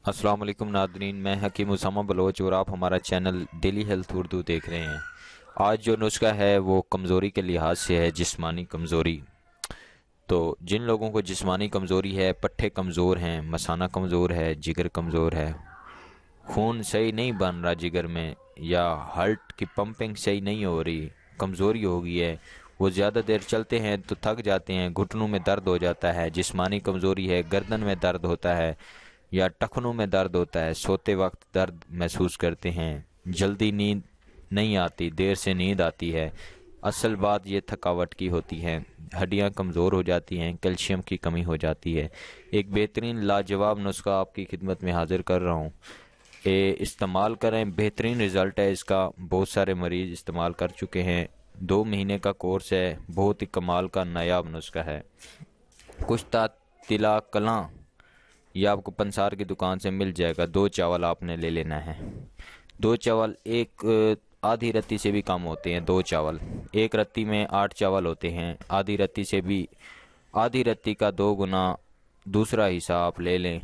السلام علیکم ناظرین، میں حکیم اسامہ بلوچ اور آپ ہمارا چینل ڈیلی ہیلتھ اردو دیکھ رہے ہیں۔ آج جو نسخہ ہے وہ کمزوری کے لحاظ سے ہے، جسمانی کمزوری۔ تو جن لوگوں کو جسمانی کمزوری ہے، پٹھے کمزور ہیں، مثانہ کمزور ہے، جگر کمزور ہے، خون صحیح نہیں بن رہا جگر میں، یا ہارٹ کی پمپنگ صحیح نہیں ہو رہی، کمزوری ہو گئی ہے، وہ زیادہ دیر چلتے ہیں تو تھک جاتے ہیں، گھٹنوں میں درد ہو جاتا ہے، جسمانی کمزوری ہے، گردن میں درد ہوتا ہے یا ٹخنوں میں درد ہوتا ہے، سوتے وقت درد محسوس کرتے ہیں، جلدی نیند نہیں آتی، دیر سے نیند آتی ہے، اصل بات یہ تھکاوٹ کی ہوتی ہے، ہڈیاں کمزور ہو جاتی ہیں، کیلشیم کی کمی ہو جاتی ہے۔ ایک بہترین لاجواب نسخہ آپ کی خدمت میں حاضر کر رہا ہوں، استعمال کریں، بہترین رزلٹ ہے اس کا، بہت سارے مریض استعمال کر چکے ہیں۔ 2 مہینے کا کورس ہے، بہت ہی کمال کا نایاب نسخہ ہے۔ کشتہ تلا کلاں یہ آپ کو پنسار کی دکان سے مل جائے گا۔ 2 چاول آپ نے لے لینا ہے، 2 چاول، ایک آدھی رتی سے بھی کم ہوتے ہیں 2 چاول، ایک رتی میں 8 چاول ہوتے ہیں، آدھی رتی سے بھی، آدھی رتی کا 2 گنا دوسرا حصہ آپ لے لیں۔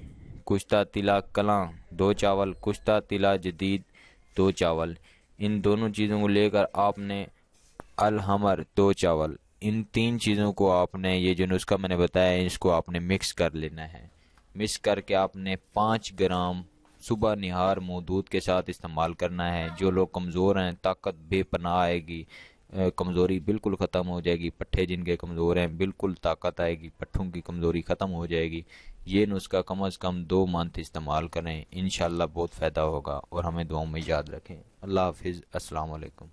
کشتہ تلا کلاں 2 چاول، کشتہ تلا جدید 2 چاول، ان دونوں چیزوں کو لے کر آپ نے الحمر 2 چاول، ان 3 چیزوں کو آپ نے، یہ جو نسخہ میں نے بتایا ہے، اس کو آپ نے مکس کر لینا ہے۔ مکس کر کے آپ نے 5 گرام صبح نہار منہ دودھ کے ساتھ استعمال کرنا ہے۔ جو لوگ کمزور ہیں، طاقت بے پناہ آئے گی، کمزوری بالکل ختم ہو جائے گی، پٹھے جن کے کمزور ہیں بالکل طاقت آئے گی، پٹھوں کی کمزوری ختم ہو جائے گی۔ یہ نسخہ کم از کم 2 منتھ استعمال کریں، انشاءاللہ بہت فائدہ ہوگا، اور ہمیں دعاؤں میں یاد رکھیں۔ اللہ حافظ، السلام علیکم۔